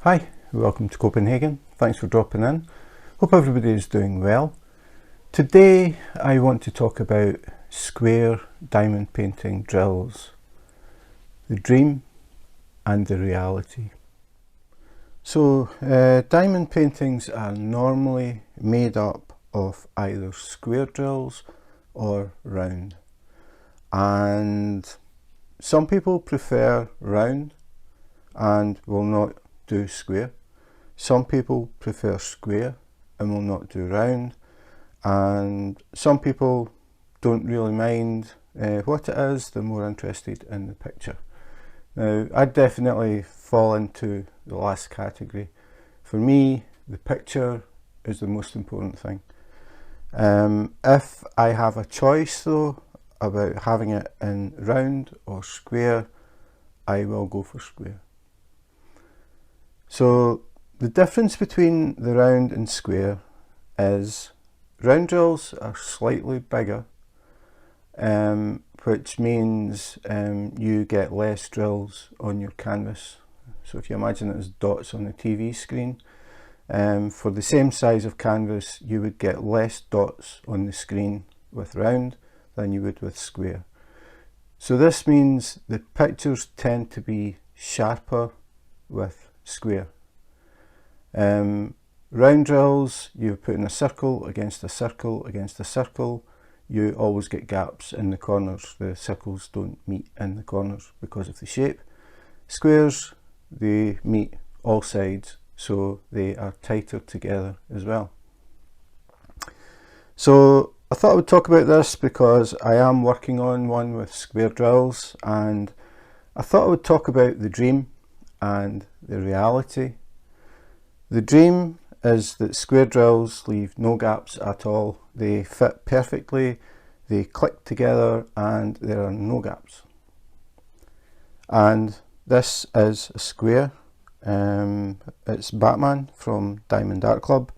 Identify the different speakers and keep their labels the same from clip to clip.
Speaker 1: Hi, welcome to Copenhagen. Thanks for dropping in. Hope everybody is doing well. Today I want to talk about square diamond painting drills, the dream and the reality. So diamond paintings are normally made up of either square drills or round, and some people prefer round and will not do square. Some people prefer square and will not do round, and some people don't really mind what it is, they're more interested in the picture. Now, I definitely fall into the last category. For me, the picture is the most important thing. If I have a choice though about having it in round or square, I will go for square. So the difference between the round and square is round drills are slightly bigger, which means you get less drills on your canvas. So if you imagine it as dots on the TV screen, for the same size of canvas you would get less dots on the screen with round than you would with square. So this means the pictures tend to be sharper with square. Round drills, you're putting a circle against a circle against a circle, you always get gaps in the corners. The circles don't meet in the corners because of the shape. Squares, they meet all sides, so they are tighter together as well. So I thought I would talk about this because I am working on one with square drills, and I thought I would talk about the dream and the reality. The dream is that square drills leave no gaps at all. They fit perfectly, they click together, and there are no gaps. And this is a square. It's Batman from Diamond Art Club,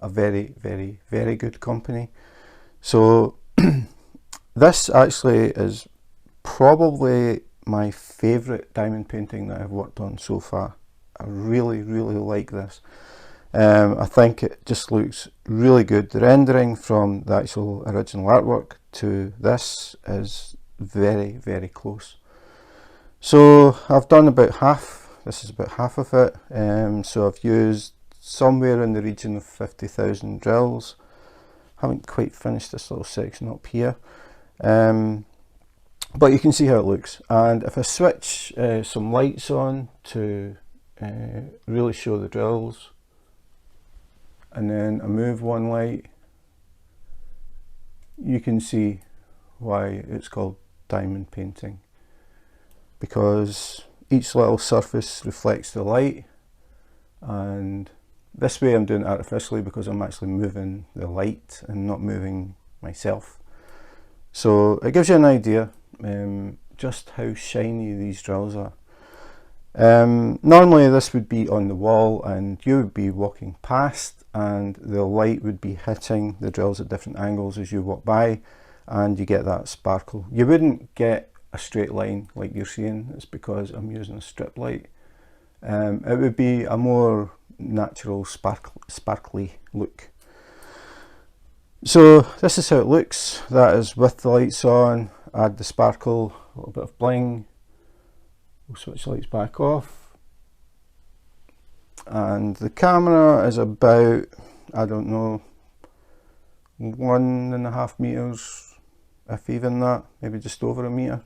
Speaker 1: a very, very, very good company. So this actually is probably my favourite diamond painting that I've worked on so far. I really, really like this. I think it just looks really good. The rendering from the actual original artwork to this is very, very close. So I've done about half. This is about half of it. So I've used somewhere in the region of 50,000 drills. Haven't quite finished this little section up here. But you can see how it looks. And if I switch some lights on to really show the drills, and then I move one light, you can see why it's called diamond painting, because each little surface reflects the light, and this way I'm doing it artificially because I'm actually moving the light and not moving myself. So it gives you an idea just how shiny these drills are. Normally this would be on the wall and you would be walking past and the light would be hitting the drills at different angles as you walk by, and you get that sparkle. You wouldn't get a straight line like you're seeing. It's because I'm using a strip light. It would be a more natural sparkly look. So this is how it looks. That is with the lights on. Add the sparkle, a little bit of bling. We'll switch the lights back off, and the camera is about, I don't know, 1.5 meters, if even that, maybe just over a meter.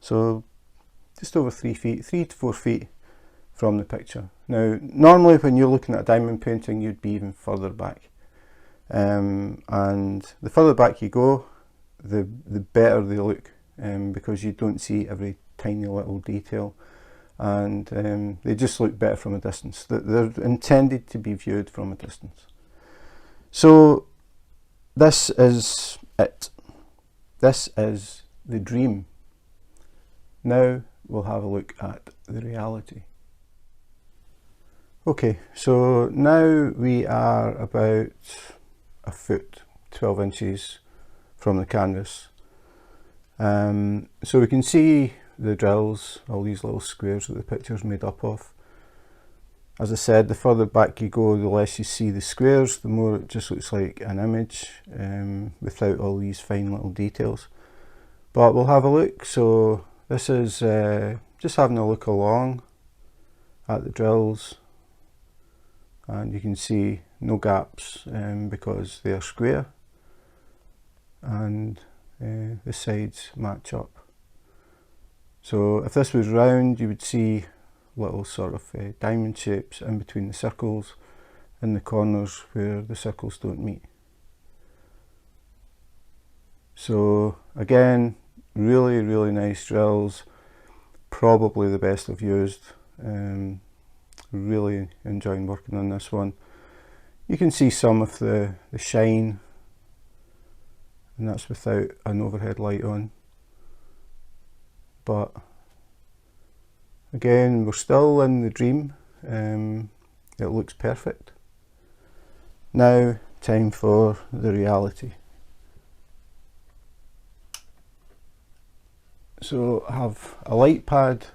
Speaker 1: So just over 3 feet, 3 to 4 feet from the picture. Now normally when you're looking at a diamond painting you'd be even further back, and the further back you go the better they look, because you don't see every tiny little detail, and they just look better from a distance. They're intended to be viewed from a distance. So this is it. This is the dream. Now we'll have a look at the reality. Okay, so now we are about a foot, 12 inches from the canvas. So we can see the drills, all these little squares that the picture's made up of. As I said, the further back you go, the less you see the squares, the more it just looks like an image without all these fine little details. But we'll have a look. So this is just having a look along at the drills, and you can see no gaps because they are square, and the sides match up. So if this was round, you would see little sort of diamond shapes in between the circles in the corners where the circles don't meet. So again, really, really nice drills, probably the best I've used. Really enjoying working on this one. You can see some of the shine, and that's without an overhead light on. But again, we're still in the dream. It looks perfect. Now, time for the reality. So I have a light pad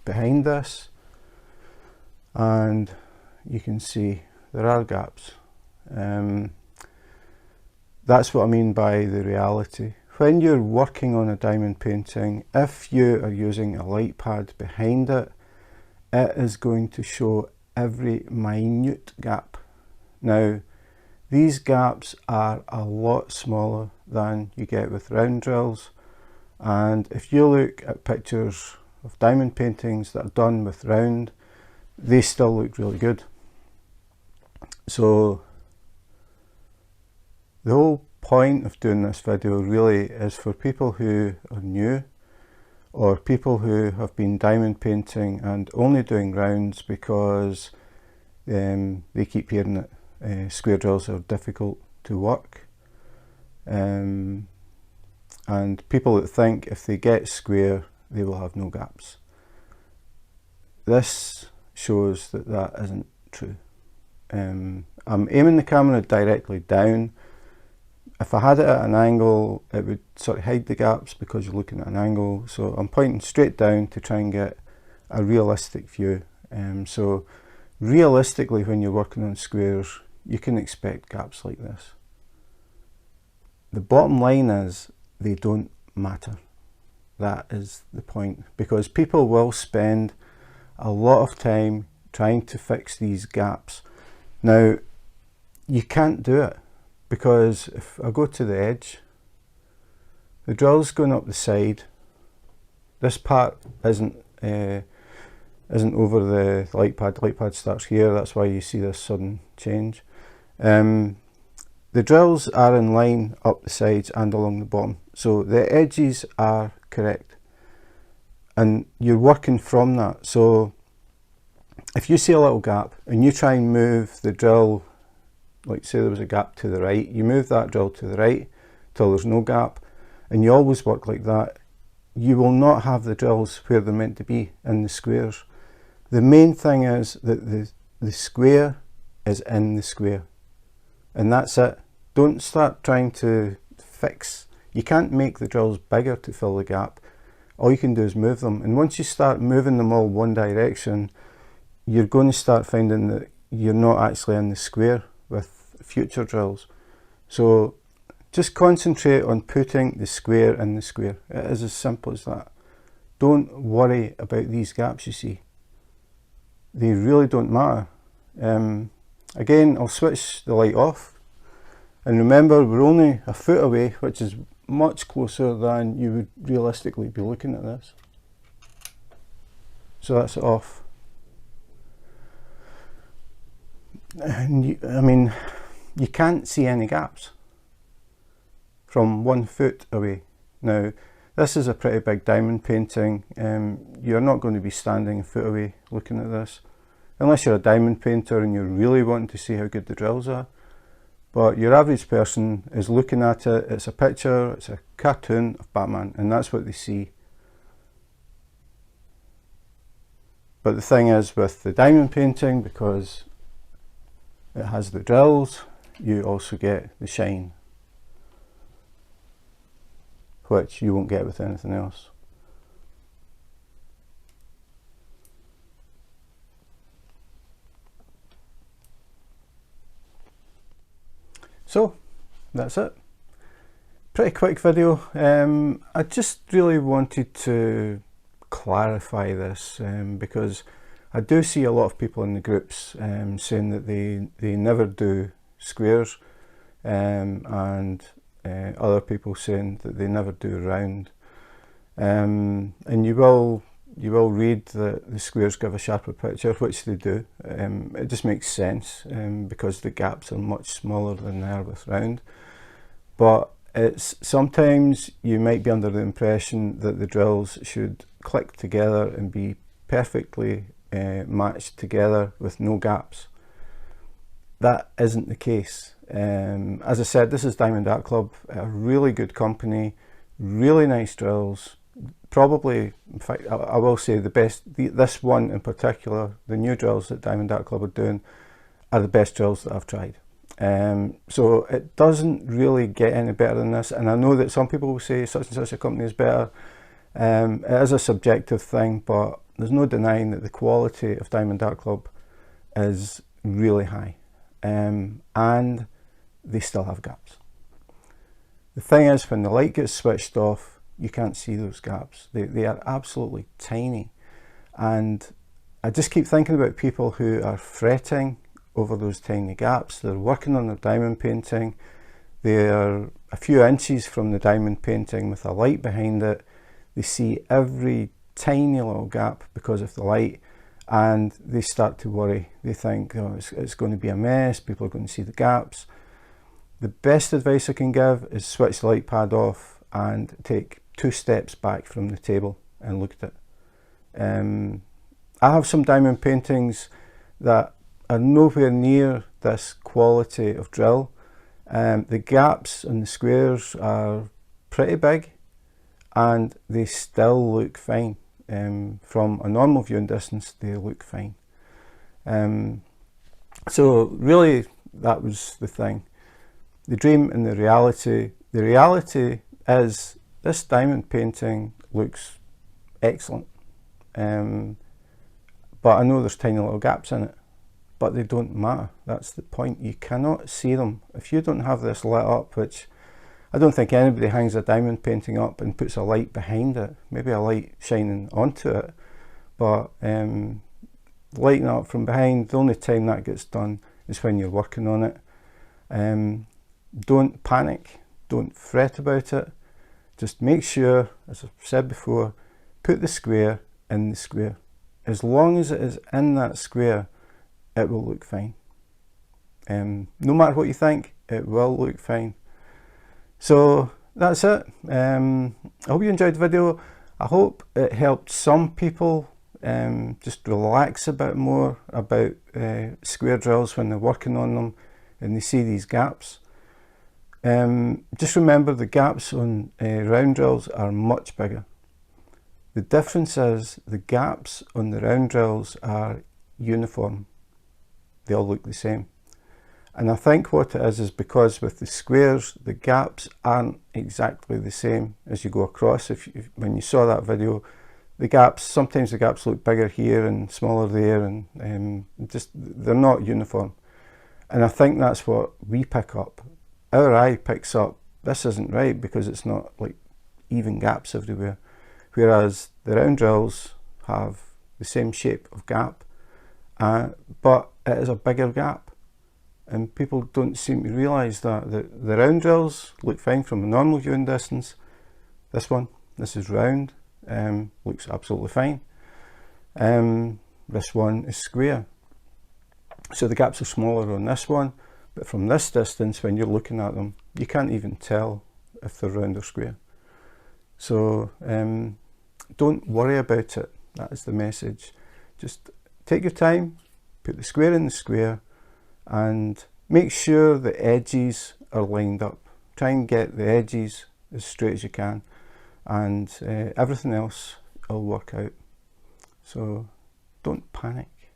Speaker 1: behind this, and you can see there are gaps. That's what I mean by the reality. When you're working on a diamond painting, if you are using a light pad behind it, it is going to show every minute gap. Now, these gaps are a lot smaller than you get with round drills, and if you look at pictures of diamond paintings that are done with round, they still look really good. So the whole point of doing this video really is for people who are new, or people who have been diamond painting and only doing rounds because they keep hearing that square drills are difficult to work, and people that think if they get square they will have no gaps. This shows that that isn't true. I'm aiming the camera directly down. If I had it at an angle, it would sort of hide the gaps because you're looking at an angle. So I'm pointing straight down to try and get a realistic view. So realistically, when you're working on squares, you can expect gaps like this. The bottom line is they don't matter. That is the point, because people will spend a lot of time trying to fix these gaps. Now, you can't do it, because if I go to the edge, the drill's going up the side. This part isn't over the light pad. The light pad starts here. That's why you see this sudden change. The drills are in line up the sides and along the bottom, so the edges are correct, and you're working from that. So if you see a little gap and you try and move the drill, like say there was a gap to the right, you move that drill to the right till there's no gap, and you always work like that, you will not have the drills where they're meant to be in the squares. The main thing is that the square is in the square, and that's it. Don't start trying to fix. You can't make the drills bigger to fill the gap. All you can do is move them, and once you start moving them all one direction, you're going to start finding that you're not actually in the square with future drills. So just concentrate on putting the square in the square. It is as simple as that. Don't worry about these gaps you see. They really don't matter. Again, I'll switch the light off, and remember, we're only a foot away, which is much closer than you would realistically be looking at this. So that's it off. And I mean, you can't see any gaps from 1 foot away. Now, this is a pretty big diamond painting. You're not going to be standing a foot away looking at this, unless you're a diamond painter and you're really wanting to see how good the drills are. But your average person is looking at it, it's a picture, it's a cartoon of Batman, and that's what they see. But the thing is, with the diamond painting, because it has the drills, you also get the shine, which you won't get with anything else. So that's it. Pretty quick video. I just really wanted to clarify this because I do see a lot of people in the groups saying that they never do squares, and other people saying that they never do round. And you will read that the squares give a sharper picture, which they do. It just makes sense because the gaps are much smaller than they are with round. But it's sometimes you might be under the impression that the drills should click together and be perfectly matched together with no gaps. That isn't the case. As I said, this is Diamond Art Club, a really good company, really nice drills. Probably, in fact, I will say the best, this one in particular, the new drills that Diamond Art Club are doing are the best drills that I've tried. So it doesn't really get any better than this, and I know that some people will say such and such a company is better. It is a subjective thing, but there's no denying that the quality of Diamond Art Club is really high, and they still have gaps. The thing is, when the light gets switched off, you can't see those gaps. They are absolutely tiny, and I just keep thinking about people who are fretting over those tiny gaps. They're working on their diamond painting, they're a few inches from the diamond painting with a light behind it, they see every tiny little gap because of the light, and they start to worry. They think, oh, it's going to be a mess, people are going to see the gaps. The best advice I can give is switch the light pad off and take 2 steps back from the table and look at it. I have some diamond paintings that are nowhere near this quality of drill. The gaps and the squares are pretty big and they still look fine. From a normal viewing distance, they look fine. So really, that was the thing. The dream and the reality. The reality is this diamond painting looks excellent, but I know there's tiny little gaps in it, but they don't matter. That's the point. You cannot see them if you don't have this lit up, which I don't think anybody hangs a diamond painting up and puts a light behind it, maybe a light shining onto it, but lighting up from behind, the only time that gets done is when you're working on it. Don't panic, don't fret about it, just make sure, as I've said before, put the square in the square. As long as it is in that square, it will look fine. No matter what you think, it will look fine. So that's it. I hope you enjoyed the video. I hope it helped some people just relax a bit more about square drills when they're working on them and they see these gaps. Just remember, the gaps on round drills are much bigger. The difference is the gaps on the round drills are uniform. They all look the same. And I think what it is because with the squares, the gaps aren't exactly the same as you go across. When you saw that video, the gaps, sometimes the gaps look bigger here and smaller there, and just they're not uniform. And I think that's what we pick up. Our eye picks up, this isn't right, because it's not like even gaps everywhere. Whereas the round drills have the same shape of gap, but it is a bigger gap. And people don't seem to realise that the round drills look fine from a normal viewing distance. This is round, looks absolutely fine. This one is square. So the gaps are smaller on this one, but from this distance, when you're looking at them, you can't even tell if they're round or square. So don't worry about it. That is the message. Just take your time, put the square in the square, and make sure the edges are lined up. Try and get the edges as straight as you can, and everything else will work out. So don't panic.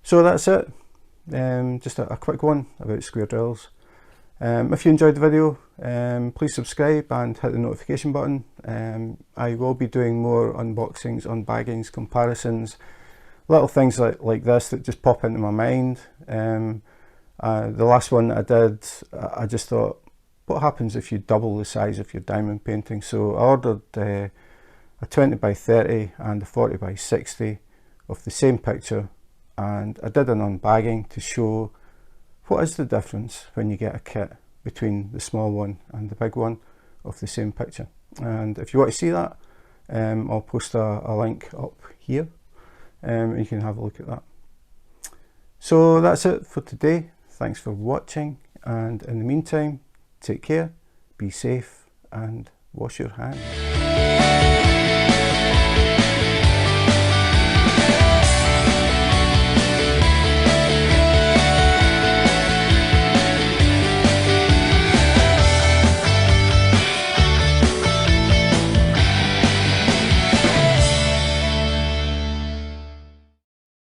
Speaker 1: So that's it. Just a quick one about square drills. If you enjoyed the video, please subscribe and hit the notification button. I will be doing more unboxings, unbaggings, comparisons, little things like this that just pop into my mind. The last one I did, I just thought, what happens if you double the size of your diamond painting? So I ordered a 20 by 30 and a 40 by 60 of the same picture, and I did an unbagging to show what is the difference when you get a kit between the small one and the big one of the same picture. And if you want to see that, I'll post a link up here, and you can have a look at that. So that's it for today. Thanks for watching, and in the meantime, take care, be safe, and wash your hands.